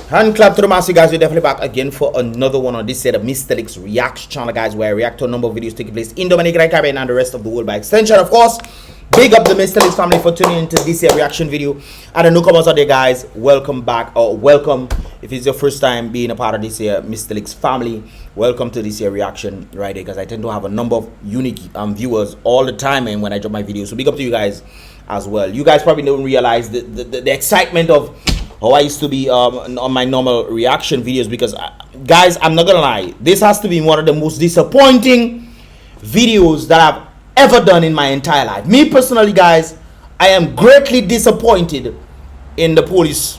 Hand clap to the massive guys. We're definitely back again for another one on this set of Mystelics reaction channel, guys, where I react to a number of videos taking place in Dominica, Caribbean, and the rest of the world by extension. Of course, big up the Mystelics family for tuning into this here reaction video. And the newcomers out there, guys, welcome back, or welcome if it's your first time being a part of this here Mystelics family. Welcome to this here reaction right here, because I tend to have a number of unique viewers all the time, and when I drop my videos, so big up to you guys as well. You guys probably don't realize the excitement of how I used to be on my normal reaction videos, because guys, I'm not gonna lie, this has to be one of the most disappointing videos that I've ever done in my entire life. Me personally, guys, I am greatly disappointed in the police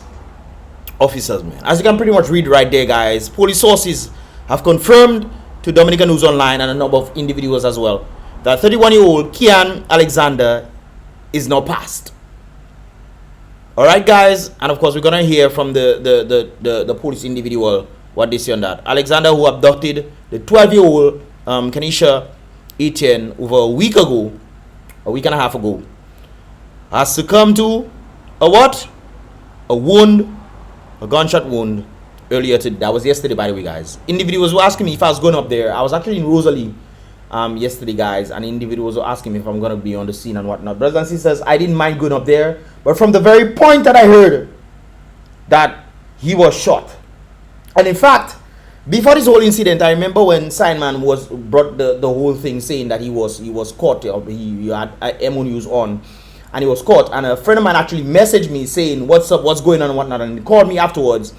officers, man. As you can pretty much read right there, guys, police sources have confirmed to Dominica News Online and a number of individuals as well that 31-year-old Kian Alexander is now passed. All right, guys, and of course we're gonna hear from the police individual what they say on that. Alexander, who abducted the 12-year-old Kenisha Etienne over a week and a half ago, has succumbed to a what? A wound, a gunshot wound earlier today. That was yesterday, by the way, guys. Individuals were asking me if I was going up there. I was actually in Rosalie yesterday, guys, and individuals were asking me if I'm gonna be on the scene and whatnot. Brothers and sisters, I didn't mind going up there, but from the very point that I heard that he was shot, and in fact, before this whole incident, I remember when Signman was brought the whole thing, saying that he was caught. He had MO News on, and he was caught. And a friend of mine actually messaged me saying, "What's up? What's going on?" and whatnot. And he called me afterwards,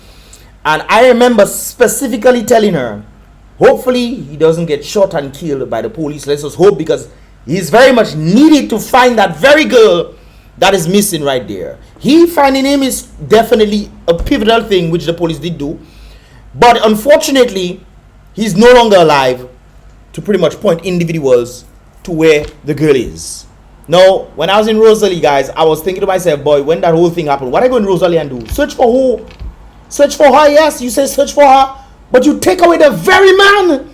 and I remember specifically telling her, hopefully he doesn't get shot and killed by the police. Let's just hope, because he's very much needed to find that very girl that is missing right there. He finding him is definitely a pivotal thing, which the police did do. But unfortunately, he's no longer alive to pretty much point individuals to where the girl is. Now, when I was in Rosalie, guys, I was thinking to myself, boy, when that whole thing happened, what are I going to Rosalie and do? Search for who? Search for her, yes, you say search for her, but you take away the very man,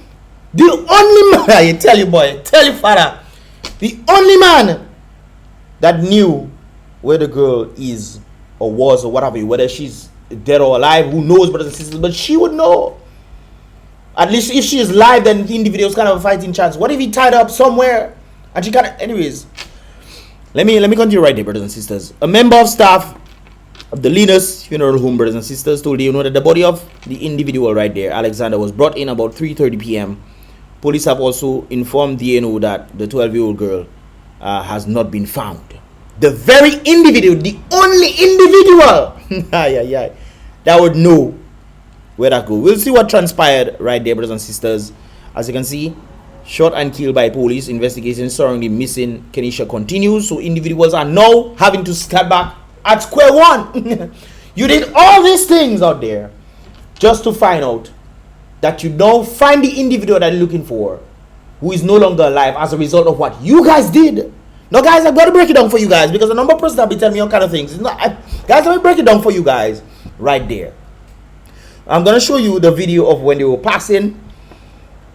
the only man, I tell you, boy, tell you, father, the only man that knew where the girl is or was or whatever, whether she's dead or alive, who knows, brothers and sisters, but she would know. At least if she is live, then the individual's kind of a fighting chance. What if he tied up somewhere and she got, anyways, let me continue right there, brothers and sisters. A member of staff of the Linus Funeral Home, brothers and sisters, told you that the body of the individual right there, Alexander, was brought in about 3:30 p.m. Police have also informed DNO that the 12-year-old girl has not been found. The very individual, the only individual that would know where that go. We'll see what transpired right there, brothers and sisters. As you can see, shot and killed by police. Investigation surrounding missing Kenisha continues, so individuals are now having to step back at square one. You did all these things out there just to find out that you don't find the individual that you're looking for, who is no longer alive as a result of what you guys did. Now, guys, I've got to break it down for you guys, because a number of persons have been telling me all kind of things. Guys, let me break it down for you guys right there. I'm going to show you the video of when they were passing,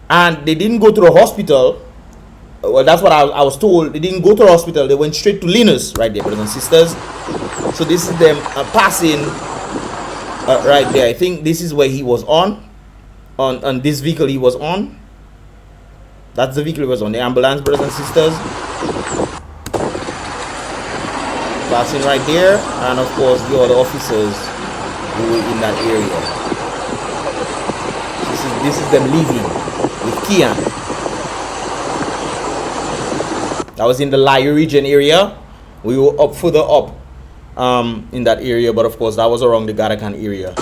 and they didn't go to the hospital. Well, that's what I was told. They didn't go to the hospital. They went straight to Linus right there, brothers and sisters. So this is them passing right there. I think this is where he was on this vehicle he was on. That's the vehicle he was on, the ambulance, brothers and sisters. Passing right there, and of course the other officers who were in that area. This is them leaving with Kian. That was in the Lai region area. We were up further up in that area, but of course that was around the Garakan area.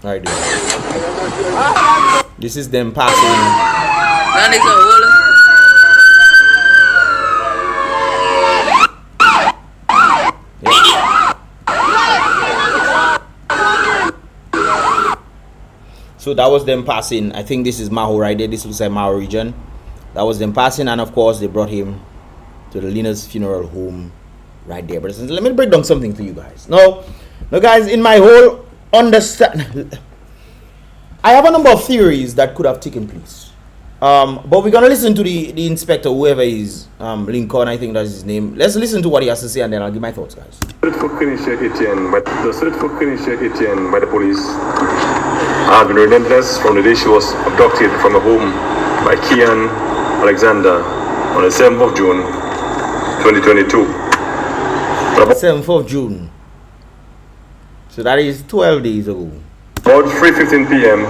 Right there. This is them passing. So that was them passing. I think this is Maho right there. This looks like Maho region. That was them passing, and of course they brought him to the Linus Funeral Home right there. But let me break down something to you guys. Now guys, in my whole understand, I have a number of theories that could have taken place. But we're gonna listen to the inspector, whoever is Lincoln, I think that's his name. Let's listen to what he has to say, and then I'll give my thoughts, guys. The search for Kenisha Etienne by the police has been relentless from the day she was abducted from a home by Kian Alexander on the 7th of June 2022. 7th of June. So that is 12 days ago. About 3:15 p.m.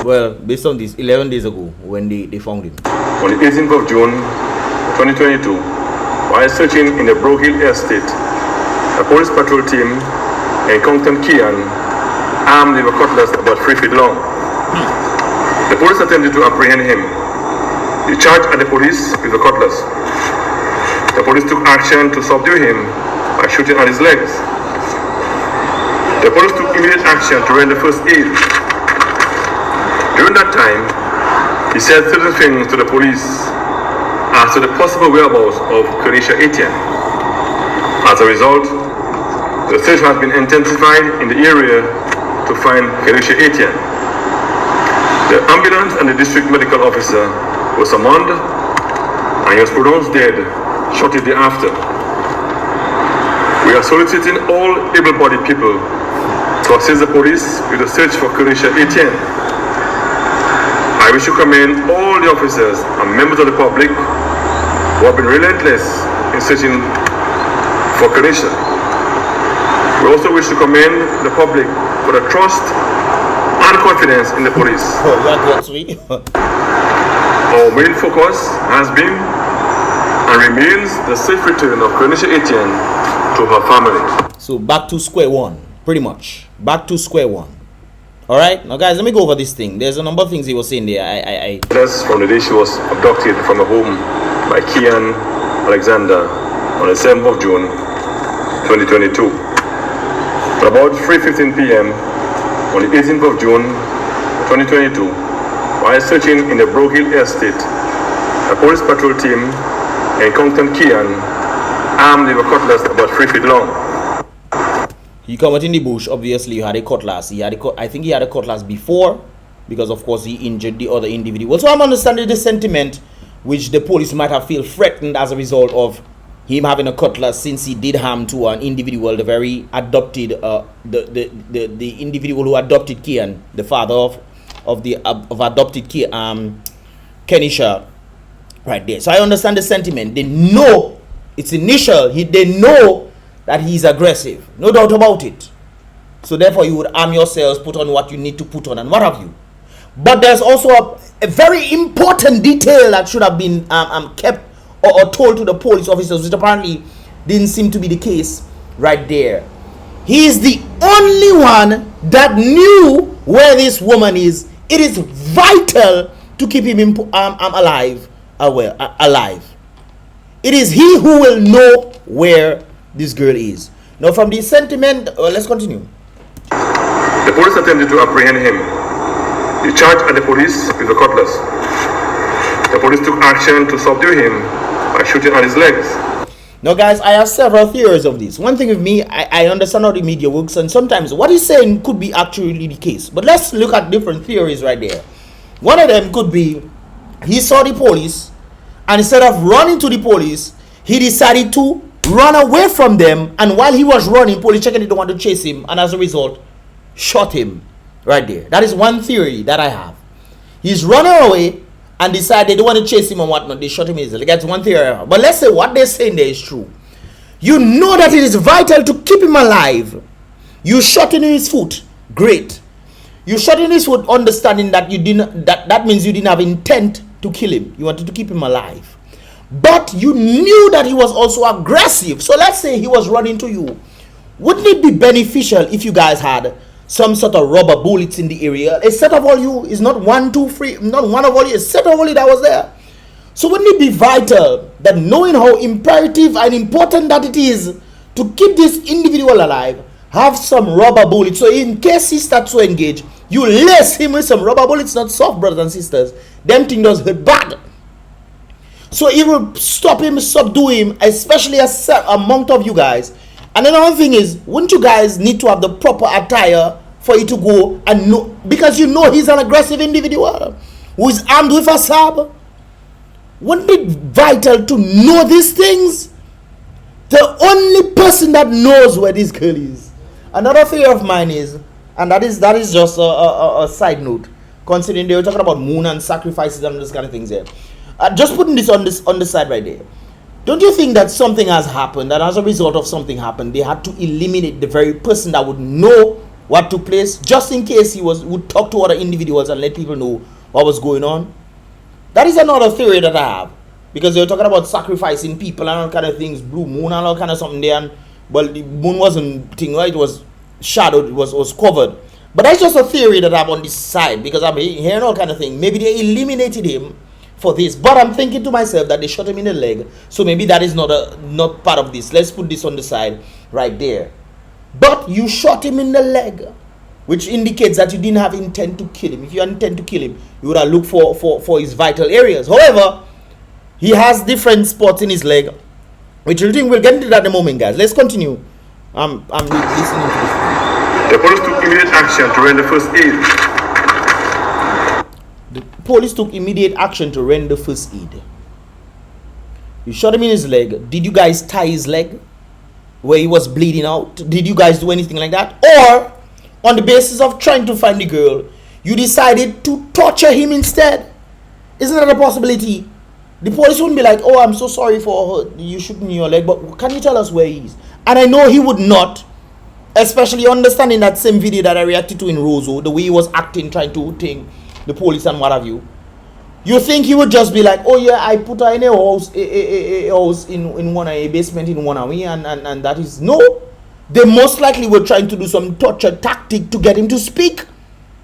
Well, based on this, 11 days ago when they found him. On the 18th of June 2022, while searching in the Bro Hill estate, a police patrol team encountered Kian armed with a cutlass about 3 feet long. The police attempted to apprehend him. He charged at the police with a cutlass. The police took action to subdue him by shooting at his legs. The police took immediate action to render first aid. During that time, he said certain things to the police as to the possible whereabouts of Kenisha Etienne. As a result, the search has been intensified in the area to find Kenisha Etienne. The ambulance and the district medical officer were summoned and he was pronounced dead shortly thereafter. We are soliciting all able-bodied people to assist the police with the search for Kenisha Etienne. I wish to commend all the officers and members of the public who have been relentless in searching for Kenisha. We also wish to commend the public for the trust and confidence in the police. Our main focus has been and remains the safe return of Kenisha Etienne to her family. So back to square one, pretty much. Back to square one. Alright, now guys, let me go over this thing. There's a number of things he was saying there. That's from the day she was abducted from a home by Kian Alexander on the 7th of June 2022. At about 3:15 p.m. on the 18th of June 2022, while searching in the Bro Hill estate, a police patrol team encountered Kian armed with a cutlass about 3 feet long. He come out in the bush. Obviously, he had a cutlass. I think he had a cutlass before, because of course he injured the other individual. So I'm understanding the sentiment which the police might have felt threatened as a result of him having a cutlass, since he did harm to an individual, the very adopted, the individual who adopted Kian, the father of adopted Kenisha, right there. So I understand the sentiment. They know it's initial. They know that he's aggressive, no doubt about it. So therefore you would arm yourselves, put on what you need to put on and what have you. But there's also a very important detail that should have been kept or told to the police officers, which apparently didn't seem to be the case right there. He is the only one that knew where this woman is. It is vital to keep him alive. It is he who will know where this girl is. Now from the sentiment, let's continue. The police attempted to apprehend him. He charged at the police with a cutlass. The police took action to subdue him by shooting at his legs. Now guys, I have several theories of this. One thing with me, I understand how the media works, and sometimes what he's saying could be actually the case. But let's look at different theories right there. One of them could be he saw the police, and instead of running to the police, he decided to run away from them, and while he was running, police checking didn't want to chase him, and as a result shot him right there. That is one theory that I have. He's running away and decided they don't want to chase him and whatnot. They shot him easily. That's one theory I have. But let's say what they're saying there is true. You know that it is vital to keep him alive. You shot in his foot. Great. You shot in his foot understanding that you didn't, that means you didn't have intent to kill him. You wanted to keep him alive. But you knew that he was also aggressive. So let's say he was running to you. Wouldn't it be beneficial if you guys had some sort of rubber bullets in the area? A set of all you is not 1, 2, 3, not one of all you, a set of all you that was there. So wouldn't it be vital that, knowing how imperative and important that it is to keep this individual alive, have some rubber bullets, so in case he starts to engage, you lace him with some rubber bullets, not soft, brothers and sisters. Them thing does hurt bad. So it will stop him, subdue him, especially among of you guys. And another thing is, wouldn't you guys need to have the proper attire for you to go and know, because you know he's an aggressive individual who is armed with a sab. Wouldn't it vital to know these things? The only person that knows where this girl is. Another theory of mine is, and that is just a side note, considering they were talking about moon and sacrifices and those kind of things here. Just putting this on the side right there. Don't you think that something has happened, and as a result of something happened, they had to eliminate the very person that would know what took place, just in case he would talk to other individuals and let people know what was going on? That is another theory that I have, because they were talking about sacrificing people and all kind of things, blue moon and all kind of something there, and well, the moon wasn't thing, right? It was shadowed, it was covered. But that's just a theory that I have on this side, because I'm hearing all kind of thing. Maybe they eliminated him for this, but I'm thinking to myself that they shot him in the leg, so maybe that is not part of this. Let's put this on the side right there. But you shot him in the leg, which indicates that you didn't have intent to kill him. If you had intent to kill him, you would have looked for his vital areas. However, he has different spots in his leg, which I think we'll get into that in a moment, guys. Let's continue. I'm listening to this. The police took immediate action to render first aid. The police took immediate action to render first aid. You shot him in his leg. Did you guys tie his leg where he was bleeding out? Did you guys do anything like that? Or, on the basis of trying to find the girl, you decided to torture him instead? Isn't that a possibility? The police wouldn't be like, oh, I'm so sorry for you shooting your leg, but can you tell us where he is? And I know he would not, especially understanding that same video that I reacted to in Roseau, the way he was acting, trying to think the police and what have you. You think he would just be like, oh yeah, I put her in a house, a house in one, a basement in one away, and that is no. They most likely were trying to do some torture tactic to get him to speak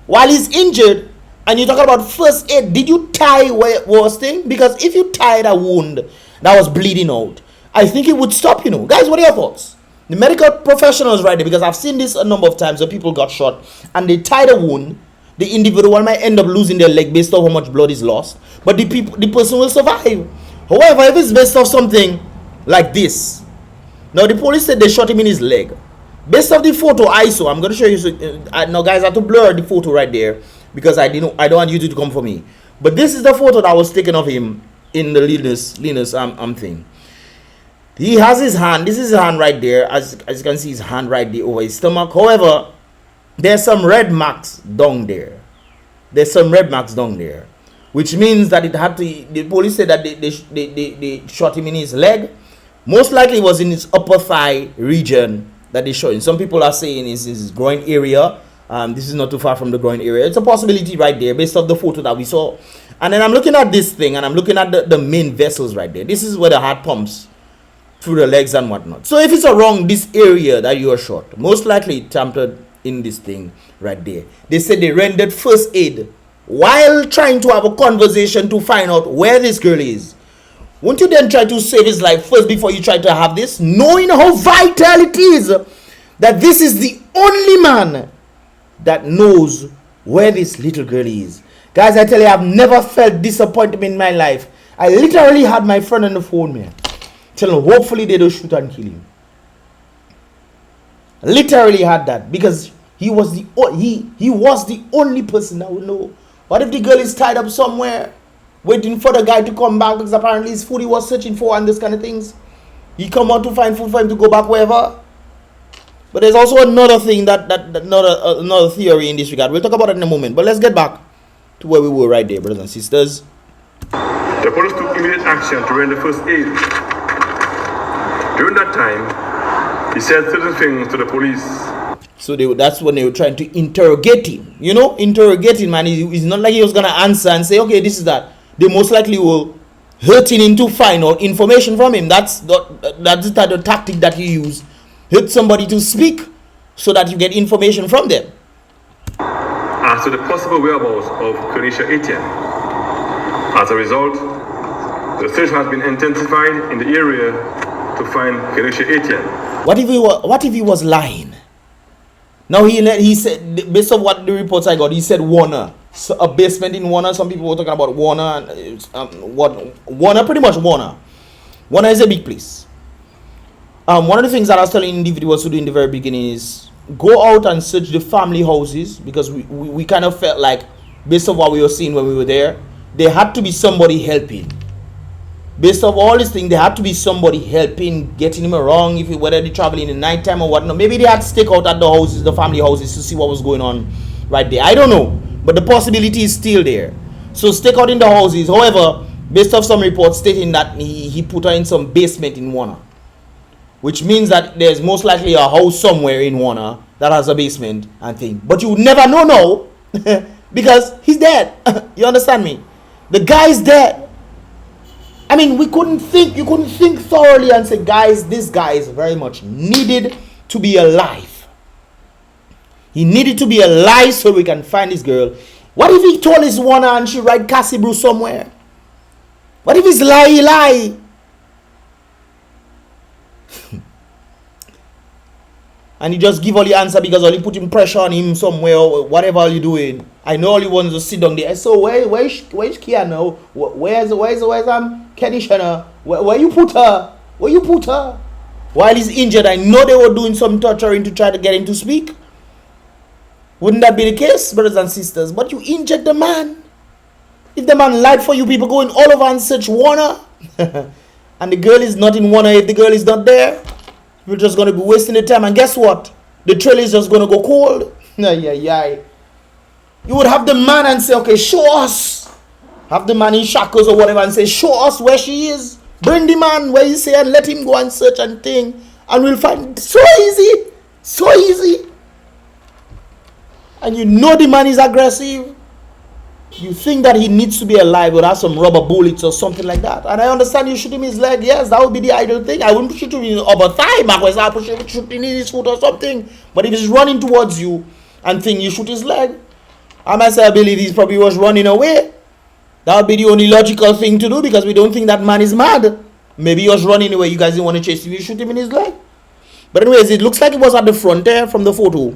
while he's injured. And you're talking about first aid. Did you tie where it was thing? Because if you tied a wound that was bleeding out, I think it would stop, Guys, what are your thoughts? The medical professionals right there, because I've seen this a number of times where people got shot and they tied a wound. The individual might end up losing their leg based on how much blood is lost, but the person will survive. However, if it's based off something like this, now the police said they shot him in his leg. Based off the photo I saw, I'm going to show you. Now, guys, I have to blur the photo right there because I don't want you to come for me. But this is the photo that was taken of him in the Linus thing. He has his hand. This is his hand right there. As you can see, his hand right there over his stomach. However, there's some red marks down there. Which means that it had to. The police said that they shot him in his leg. Most likely it was in his upper thigh region that they shot him. Some people are saying it's his groin area. This is not too far from the groin area. It's a possibility right there based off the photo that we saw. And then I'm looking at this thing and I'm looking at the main vessels right there. This is where the heart pumps through the legs and whatnot. So if it's around this area that you are shot, most likely it tampered in this thing right there. They said they rendered first aid while trying to have a conversation to find out where this girl is. Won't you then try to save his life first before you try to have this, knowing how vital it is that this is the only man that knows where this little girl is? Guys, I tell you, I've never felt disappointment in my life. I literally had my friend on the phone, man, telling him hopefully they don't shoot and kill him. Literally had that because he was the only person that would know. What if the girl is tied up somewhere waiting for the guy to come back because apparently it's food he was searching for and this kind of things? He come out to find food for him to go back wherever. But there's also another thing another theory in this regard. We'll talk about it in a moment. But let's get back to where we were right there, brothers and sisters. The police took immediate action to render first aid. During that time, he said certain things to the police. So that's when they were trying to interrogate him. Interrogate him, man. It's not like he was going to answer and say, okay, this is that. They most likely will hurting him to find out information from him. That's the type of tactic that you use. Hurt somebody to speak so that you get information from them. As to the possible whereabouts of Kenisha Etienne. As a result, the search has been intensified in the area to find Kenisha Etienne. What if he was lying? Now he said, based on what the reports I got, he said Warner. So a basement in Warner. Some people were talking about Warner. Warner, pretty much Warner. Warner is a big place. One of the things that I was telling individuals to do in the very beginning is go out and search the family houses, because we kind of felt like, based on what we were seeing when we were there, there had to be somebody helping. based off all these things, there had to be somebody helping, getting him around, if whether they traveling in the night time or whatnot. Maybe they had to stake out at the houses, the family houses, to see what was going on right there. I don't know, but the possibility is still there. So stake out in the houses. However, based off some reports stating that he put her in some basement in Warner, which means that there's most likely a house somewhere in Warner that has a basement and thing. But you would never know now because he's dead. You understand me? The guy is dead. I mean, you couldn't think thoroughly and say, guys, this guy is very much needed to be alive. He needed to be alive so we can find this girl. What if he told his Warner and she ride Cassie Brew somewhere? What if he's lie? And you just give all the answer because all you putting pressure on him somewhere or whatever all you doing. I know all you want to sit down there. So where's Kia now? Where's Kenisha? Where you put her? Where you put her? While he's injured, I know they were doing some torturing to try to get him to speak. Wouldn't that be the case, brothers and sisters? But you injured the man. If the man lied for you, people going all over and search Warner, and the girl is not in Warner, if the girl is not there, we're just going to be wasting the time. And guess what? The trail is just going to go cold. You would have the man and say, okay, show us. Have the man in shackles or whatever and say, show us where she is. Bring the man where you say and let him go and search and thing. And we'll find. So easy. So easy. And you know the man is aggressive. You think that he needs to be alive without some rubber bullets or something like that. And I understand you shoot him in his leg. Yes, that would be the ideal thing. I wouldn't shoot him in his upper thigh. I would shoot him in his foot or something. But if he's running towards you and think you shoot his leg, I myself believe he probably was running away. That would be the only logical thing to do because we don't think that man is mad. Maybe he was running away. You guys didn't want to chase him. You shoot him in his leg. But anyways, it looks like it was at the front there from the photo.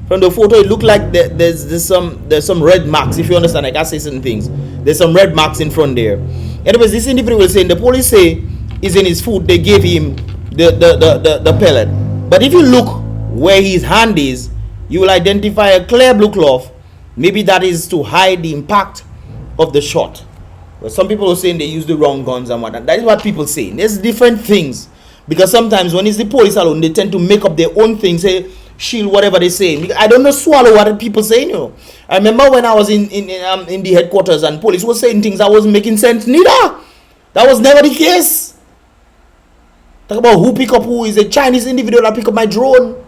From the photo, it looked like there's some red marks. If you understand, I can't say certain things. There's some red marks in front there. Anyways, this individual was saying the police say is in his foot. They gave him the pellet. But if you look where his hand is, you will identify a clear blue cloth. Maybe that is to hide the impact of the shot. But some people are saying they use the wrong guns and whatnot. That is what people say. There's different things because sometimes when it's the police alone, they tend to make up their own things. Say shield whatever they say. I don't know swallow what people say. You know. I remember when I was in the headquarters and police was saying things that wasn't making sense. Neither. That was never the case. Talk about who pick up who is a Chinese individual that pick up my drone.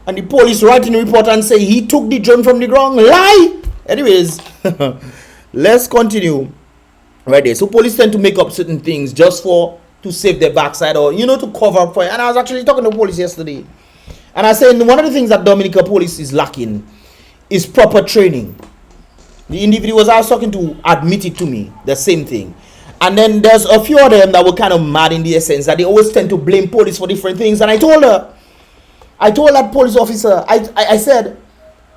And the police writing a report and say he took the drone from the ground. Lie. Anyways, let's continue. Right there. So police tend to make up certain things just to save their backside or to cover up for it. And I was actually talking to police yesterday. And I said one of the things that Dominica police is lacking is proper training. The individuals I was talking to admitted to me the same thing. And then there's a few of them that were kind of mad in the essence that they always tend to blame police for different things. And I told that police officer, I said,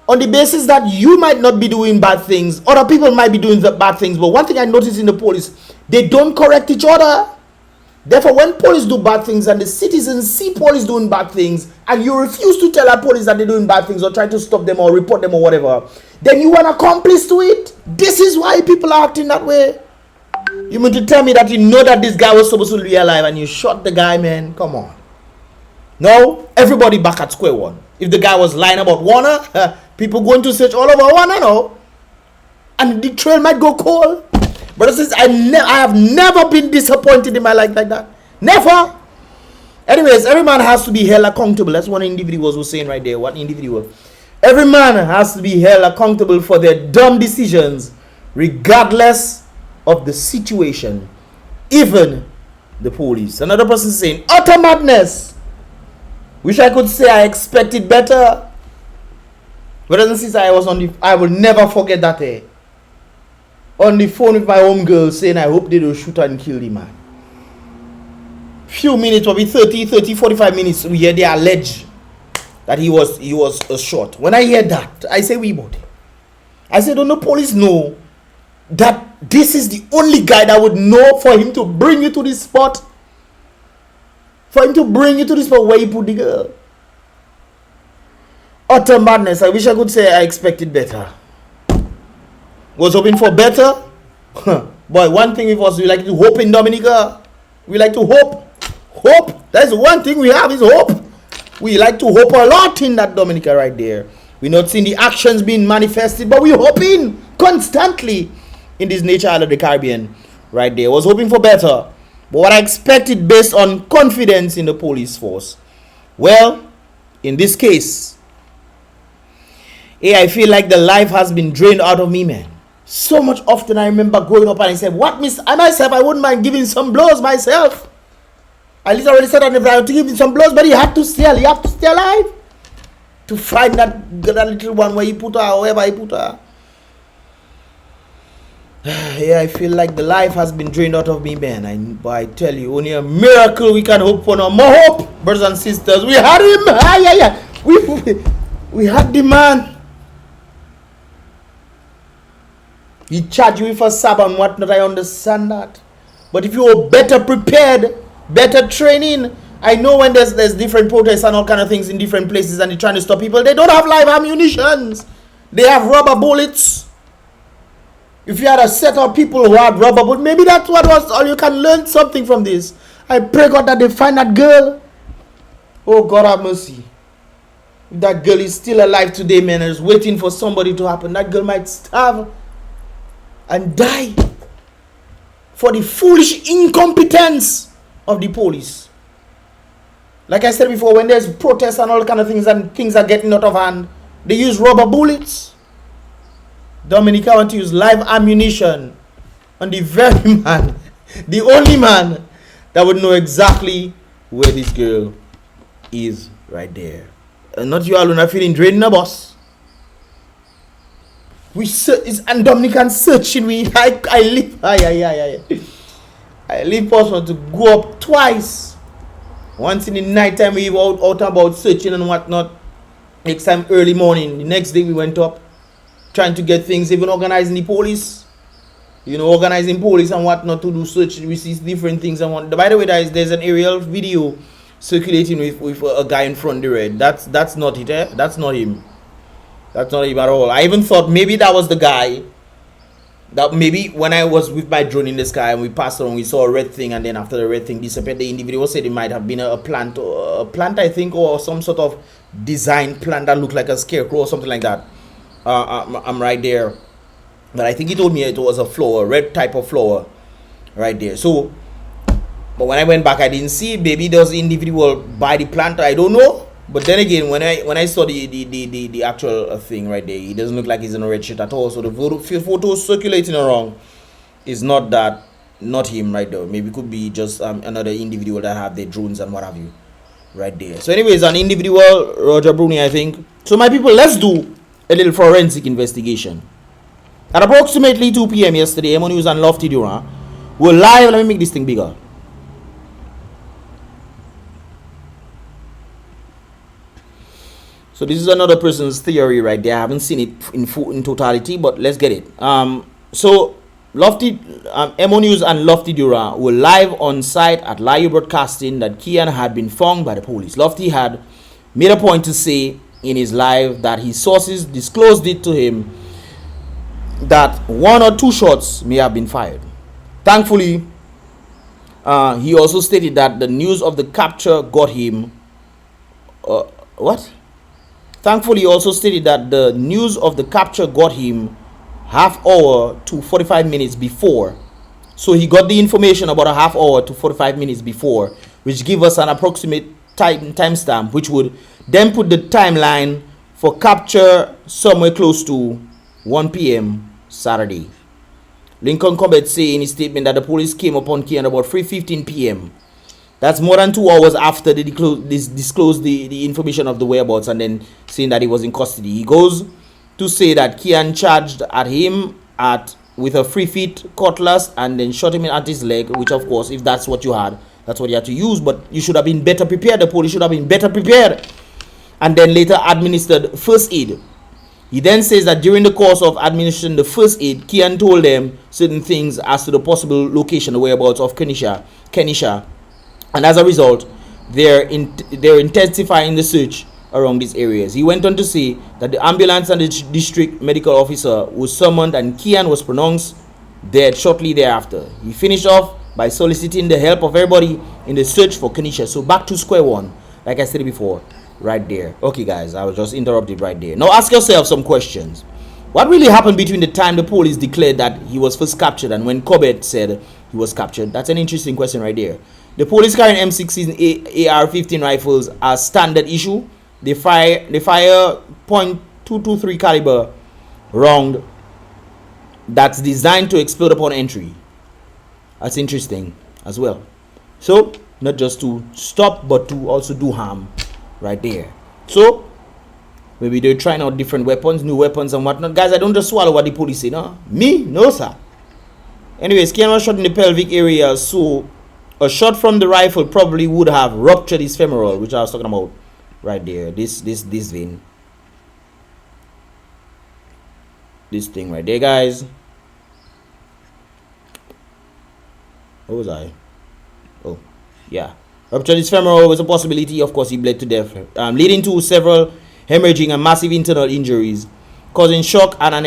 on the basis that you might not be doing bad things, other people might be doing the bad things. But one thing I noticed in the police, they don't correct each other. Therefore, when police do bad things and the citizens see police doing bad things and you refuse to tell our police that they're doing bad things or try to stop them or report them or whatever, then you are an accomplice to it. This is why people are acting that way. You mean to tell me that you know that this guy was supposed to be alive and you shot the guy, man? Come on. No, everybody back at square one. If the guy was lying about Warner, people going to search all over Warner, no? And the trail might go cold. But since I have never been disappointed in my life like that. Never. Anyways, every man has to be held accountable. That's what individuals were saying right there. What individual? Every man has to be held accountable for their dumb decisions, regardless of the situation. Even the police. Another person saying, utter madness. Wish I could say I expected better. Brothers and sisters, I will never forget that day. On the phone with my home girl saying I hope they don't shoot and kill the man. Few minutes, probably 30, 45 minutes, we hear they allege that he was shot. When I hear that, I say, we body. I say, don't the police know that this is the only guy that would know for him to bring you to this spot? For him to bring you to the spot where he put the girl. Utter madness. I wish I could say I expected better. Was hoping for better. But one thing with us, we like to hope in Dominica. We like to hope. Hope. That's one thing we have is hope. We like to hope a lot in that Dominica right there. We're not seeing the actions being manifested, but we're hoping constantly in this nature out of the Caribbean right there. I was hoping for better. But what I expected based on confidence in the police force. Well, in this case, I feel like the life has been drained out of me, man. So much often I remember growing up and I said, what, miss? I myself, I wouldn't mind giving some blows myself. I literally said on the ground to give him some blows, but he had to stay alive. To find that little one where he put her, wherever he put her. Yeah, I feel like the life has been drained out of me, man. But I tell you, only a miracle we can hope for. No more hope, brothers and sisters. We had him. We had the man. He charged you with a sab and whatnot. I understand that. But if you were better prepared, better training, I know when there's different protests and all kind of things in different places and they're trying to stop people, they don't have live ammunitions. They have rubber bullets. If you had a set of people who had rubber bullets, maybe that's what was all. You can learn something from this. I pray God that they find that girl. Oh, God have mercy. If that girl is still alive today, man, and is waiting for somebody to happen, that girl might starve and die for the foolish incompetence of the police. Like I said before, when there's protests and all kind of things and things are getting out of hand, they use rubber bullets. Dominica want to use live ammunition on the very man, the only man that would know exactly where this girl is right there. And not you alone are feeling drained, no boss. We search, and Dominican searching. I leave person to go up twice. Once in the night time we were out about searching and whatnot. Next time early morning. The next day we went up trying to get things, even organizing the police. You know, organizing police and whatnot to do search. We see different things and what. By the way, there's an aerial video circulating with a guy in front of the red. That's not it, eh? That's not him. That's not him at all. I even thought maybe that was the guy. That maybe when I was with my drone in the sky and we passed on, we saw a red thing, and then after the red thing disappeared, the individual said it might have been a plant, I think, or some sort of design plant that looked like a scarecrow or something like that. I'm right there, but I think he told me it was a flower, a red type of flower, right there. So, but when I went back, I didn't see it. Maybe there was the individual by the plant. I don't know. But then again, when I saw the actual thing right there, it doesn't look like he's in a red shirt at all. So the photo circulating around is not him right there. Maybe it could be just another individual that have their drones and what have you right there. So anyways, an individual, Roger Bruni, I think. So my people, let's do a little forensic investigation. At approximately 2 p.m. yesterday, MO News and Lofty Durant were live. Let me make this thing bigger. So this is another person's theory right there. I haven't seen it in totality, but let's get it. So Lofty, MO News and Lofty Durant were live on site at live broadcasting that Kian had been found by the police. Lofty had made a point to say in his live that his sources disclosed it to him that 1 or 2 shots may have been fired. Thankfully, he also stated that the news of the capture got him Thankfully, he also stated that the news of the capture got him half hour to 45 minutes before. So he got the information about a half hour to 45 minutes before, which give us an approximate timestamp, which would then put the timeline for capture somewhere close to 1 p.m. Saturday. Lincoln Cobbett say in his statement that the police came upon Kian about 3:15 p.m. That's more than 2 hours after they disclosed the information of the whereabouts and then saying that he was in custody. He goes to say that Kian charged at him with a 3-feet cutlass and then shot him at his leg, which of course, if that's what you had, that's what you had to use. But you should have been better prepared. The police should have been better prepared. And then later administered first aid. He then says that during the course of administering the first aid, Kian told them certain things as to the possible location, the whereabouts of Kenisha. And as a result, they're intensifying the search around these areas. He went on to say that the ambulance and the district medical officer was summoned and Kian was pronounced dead shortly thereafter. He finished off by soliciting the help of everybody in the search for Kenisha. So back to square one, like I said before, right there. Okay, guys, I was just interrupted right there. Now ask yourself some questions. What really happened between the time the police declared that he was first captured and when Corbett said he was captured? That's an interesting question right there. The police carrying M16 AR-15 rifles as standard issue. They fire .223 caliber round that's designed to explode upon entry. That's interesting as well. So not just to stop but to also do harm right there. So maybe they're trying out different weapons, new weapons and whatnot. Guys, I don't just swallow what the police say, no. Me? No, sir. Anyways, Kian was shot in the pelvic area, so a shot from the rifle probably would have ruptured his femoral, which I was talking about right there. This vein. This thing right there, guys. What was I? Oh, yeah. Ruptured his femoral was a possibility. Of course, he bled to death, leading to several hemorrhaging and massive internal injuries, causing shock and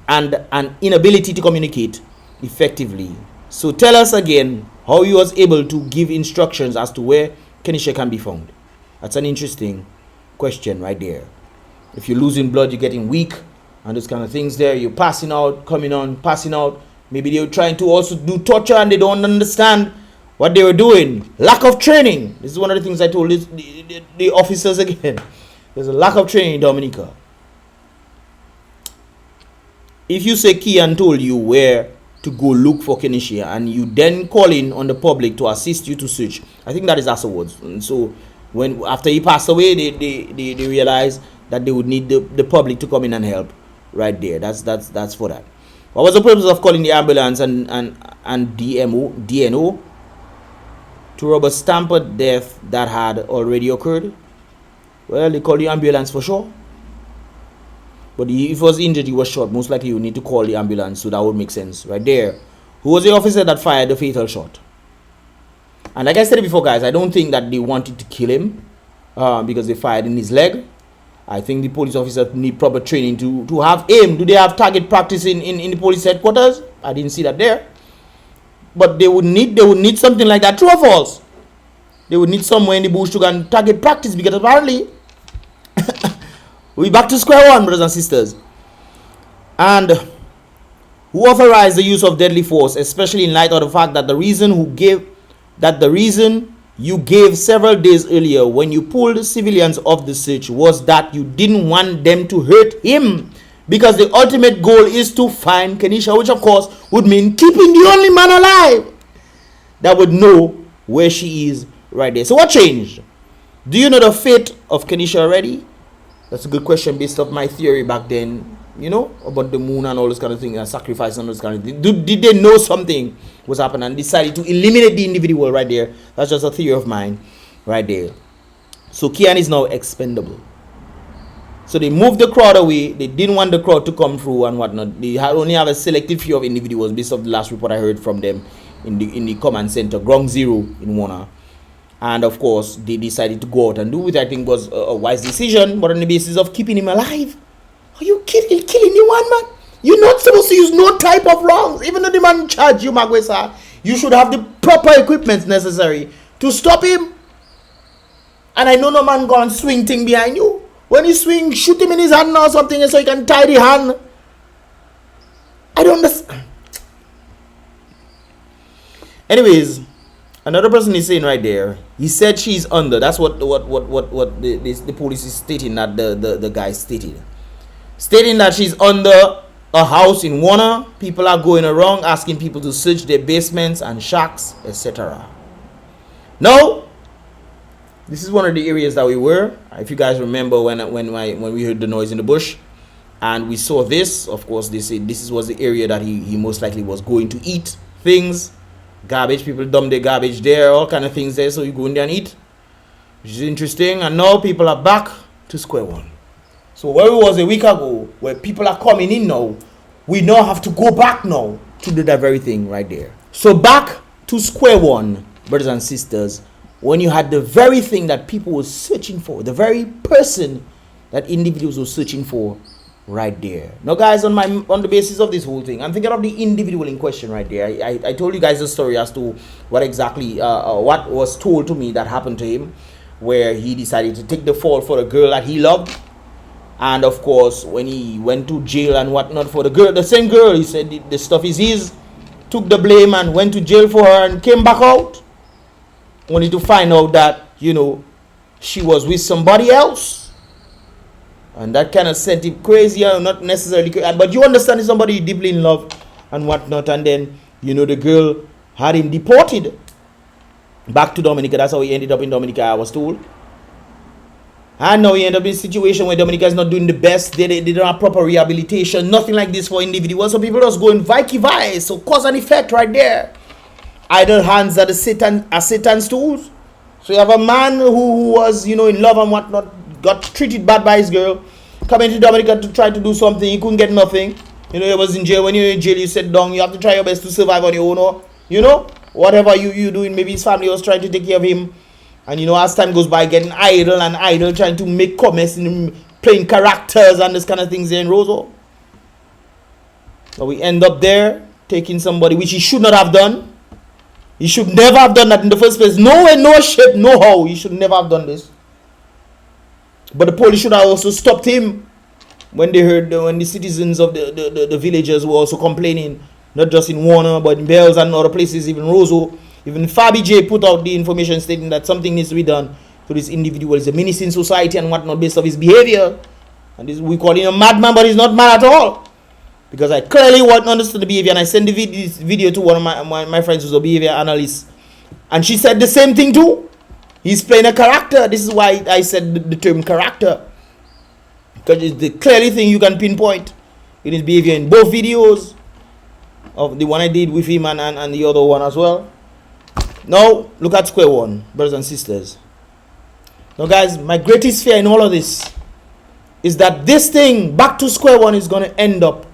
an inability to communicate effectively. So tell us again how he was able to give instructions as to where Kenisha can be found. That's an interesting question right there. If you're losing blood, you're getting weak and those kind of things there, you're passing out, coming on, passing out. Maybe they were trying to also do torture and they don't understand what they were doing. Lack of training. This is one of the things I told the officers again. There's a lack of training in Dominica. If you say Kian told you where to go look for Kenisha and you then call in on the public to assist you to search, I think that is afterwards. And so when after he passed away, they realized that they would need the public to come in and help right there. That's for that. What was the purpose of calling the ambulance and DNO to rubber stamp a death that had already occurred? Well, they called the ambulance for sure. But if he was injured, he was shot. Most likely you need to call the ambulance, so that would make sense right there. Who was the officer that fired the fatal shot? And like I said before, guys, I don't think that they wanted to kill him because they fired in his leg. I think the police officer need proper training to have aim. Do they have target practice in the police headquarters? I didn't see that there. But they would need something like that. True or false? They would need somewhere in the bush to go and target practice, because apparently we're back to square one, brothers and sisters. And who authorized the use of deadly force, especially in light of the fact that the reason you gave several days earlier when you pulled civilians off the search was that you didn't want them to hurt him, because the ultimate goal is to find Kenisha, which of course would mean keeping the only man alive that would know where she is right there. So what changed? Do you know the fate of Kenisha already? That's a good question based off my theory back then, you know, about the moon and all those kind of things and sacrifice and all those kind of things. Did they know something was happening and decided to eliminate the individual right there? That's just a theory of mine right there. So Kian is now expendable. So they moved the crowd away. They didn't want the crowd to come through and whatnot. They only have a selective few of individuals based off the last report I heard from them in the command center, Ground Zero in Warner. And of course, they decided to go out and do what I think was a wise decision, but on the basis of keeping him alive. Are you killing the one man? You're not supposed to use no type of rounds. Even though the man charged you, Magwesa, you should have the proper equipment necessary to stop him. And I know no man go and swing thing behind you. When he swing, shoot him in his hand or something so he can tie the hand. I don't understand. Anyways, another person is saying right there, he said she's under. That's what the police is stating, that the guy stated. Stating that she's under a house in Warner. People are going around asking people to search their basements and shacks, etc. Now, this is one of the areas that we were. If you guys remember when we heard the noise in the bush and we saw this, of course they said this was the area that he most likely was going to eat things. Garbage, people dump their garbage there, all kind of things there, so you go in there and eat, which is interesting. And now people are back to square one. So where it was a week ago, where people are coming in now, we now have to go back now to do that very thing right there. So back to square one, brothers and sisters, when you had the very thing that people were searching for, the very person that individuals were searching for right there. Now guys, on the basis of this whole thing, I'm thinking of the individual in question right there. I told you guys the story as to what exactly what was told to me that happened to him, where he decided to take the fall for a girl that he loved. And of course, when he went to jail and whatnot for the girl, the same girl, he said the stuff is his, took the blame and went to jail for her and came back out only to find out that, you know, she was with somebody else. And that kind of sent him crazy, not necessarily crazy, but you understand, somebody deeply in love and whatnot. And then, you know, the girl had him deported back to Dominica. That's how he ended up in Dominica, I was told. And now he ended up in a situation where Dominica is not doing the best. They don't have proper rehabilitation, nothing like this for individuals. So people just going vice. So cause and effect right there. Idle hands are Satan's tools. So you have a man who was, you know, in love and whatnot, got treated bad by his girl, coming to Dominica to try to do something. He couldn't get nothing. You know, he was in jail. When you're in jail, you sit down. You have to try your best to survive on your own. Or, you know, whatever you doing. Maybe his family was trying to take care of him. And, you know, as time goes by, getting idle, trying to make comments and playing characters and this kind of things there in Roseau. So we end up there, taking somebody, which he should not have done. He should never have done that in the first place. No way, no shape, no how. He should never have done this. But the police should have also stopped him when they heard, when the citizens of the villagers were also complaining, not just in Warner, but in Bells and other places, even Roseau. Even Fabi J put out the information stating that something needs to be done to this individual. He's a menace in society and whatnot based off his behavior. And this, we call him a madman, but he's not mad at all. Because I clearly understood the behavior, and I sent this video to one of my friends who's a behavior analyst. And she said the same thing too. He's playing a character. This is why I said the term character. Because it's the clearly thing you can pinpoint in his behavior in both videos. Of the one I did with him and the other one as well. Now, look at square one, brothers and sisters. Now, guys, my greatest fear in all of this is that this thing, back to square one, is going to end up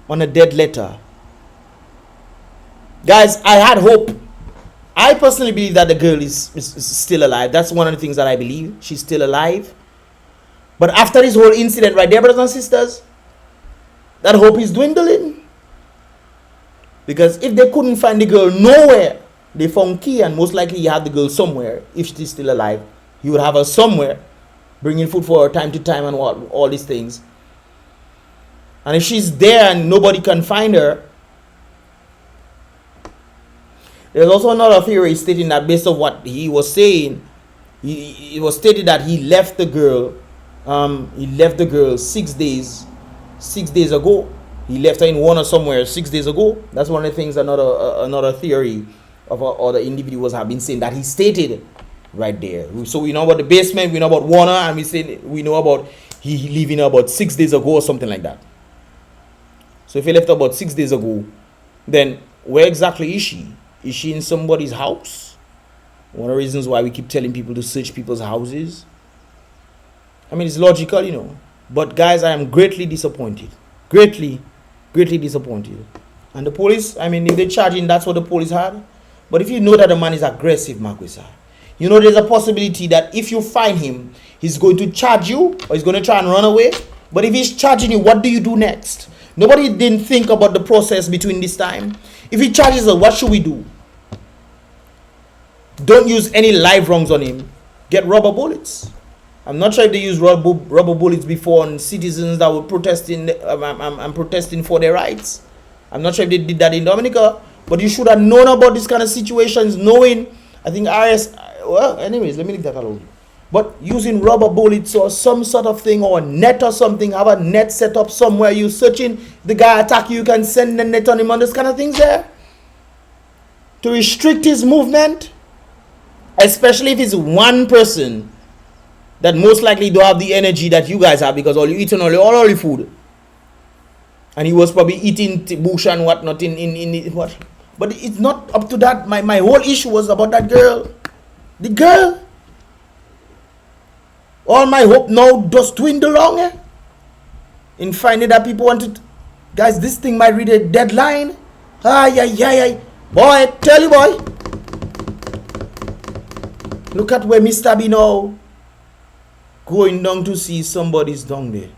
on a dead letter. Guys, I had hope. I personally believe that the girl is still alive. That's one of the things that I believe. She's still alive. But after this whole incident right there, brothers and sisters, that hope is dwindling. Because if they couldn't find the girl nowhere, they found Key, and most likely he had the girl somewhere. If she's still alive, he would have her somewhere, bringing food for her time to time and all these things. And if she's there and nobody can find her, there's also another theory stating that based on what he was saying, it was stated that he left the girl. He left the girl 6 days ago. He left her in Warner somewhere 6 days ago. That's one of the things. Another theory of other individuals have been saying that he stated right there. So we know about the basement, we know about Warner, and we know about he leaving about 6 days ago or something like that. So if he left about 6 days ago, then where exactly is she? Is she in somebody's house? One of the reasons why we keep telling people to search people's houses. I mean, it's logical, you know. But guys, I am greatly disappointed. Greatly disappointed. And the police, I mean, if they're charging, that's what the police had. But if you know that the man is aggressive, Marquisa, you know there's a possibility that if you find him, he's going to charge you or he's going to try and run away. But if he's charging you, what do you do next? Nobody didn't think about the process between this time. If he charges us, what should we do? Don't use any live wrongs on him. Get rubber bullets. I'm not sure if they used rubber bullets before on citizens that were protesting protesting for their rights. I'm not sure if they did that in Dominica. But you should have known about this kind of situations, knowing, I think RS, well, anyways, let me leave that alone. But using rubber bullets or some sort of thing, or a net or something, have a net set up somewhere, you searching, the guy attack you, you can send the net on him, on this kind of things there. To restrict his movement, especially if it's one person that most likely don't have the energy that you guys have, because all you eating all your food. And he was probably eating bush and whatnot in what. But it's not up to that. My whole issue was about that girl. The girl. All my hope now does dwindle along. In finding that people wanted. Guys, this thing might read a deadline. Boy, tell you boy. Look at where Mr. B now. Going down to see somebody's down there.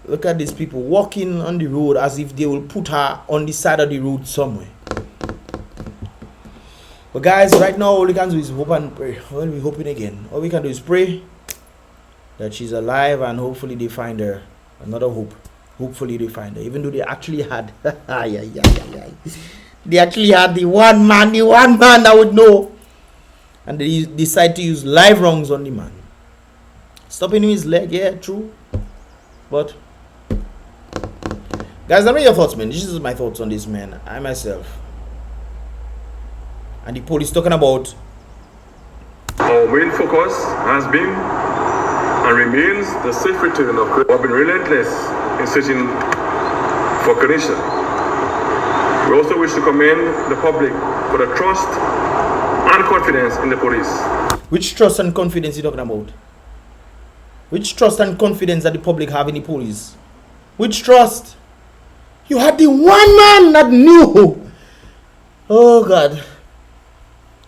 Look at these people walking on the road as if they will put her on the side of the road somewhere. But guys, right now all we can do is hope and pray. Well, we're hoping again. All we can do is pray that she's alive and hopefully they find her. Another hope. Hopefully they find her. Even though they actually had they actually had the one man that would know. And they decide to use live wrongs on the man. Stopping his leg, yeah, true. But guys, let me know your thoughts, man. This is my thoughts on this, man. I myself. And the police talking about. Our main focus has been and remains the safe return of Chris. We have been relentless in searching for Kanisha. We also wish to commend the public for the trust and confidence in the police. Which trust and confidence you talking about? Which trust and confidence that the public have in the police? Which trust? You had the one man that knew. Oh God.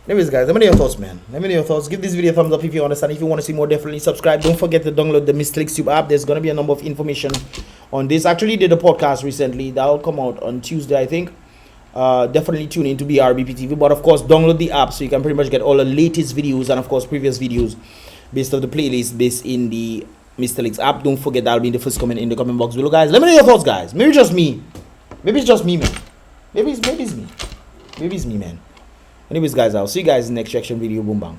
Anyways, guys, let me know your thoughts, man. Let me know your thoughts. Give this video a thumbs up if you understand. If you want to see more, definitely subscribe. Don't forget to download the Mystelics Tube app. There's going to be a number of information on this. I actually did a podcast recently. That'll come out on Tuesday, I think. Definitely tune in to BrBpTV. But, of course, download the app so you can pretty much get all the latest videos and, of course, previous videos based on the playlist based in the Mystelics app. Don't forget that'll be in the first comment in the comment box below, guys. Let me know your thoughts, guys. Maybe just me. Maybe it's just me, man. Maybe it's me. Maybe it's me, man. Anyways, guys, I'll see you guys in the next reaction video. Boom, bang.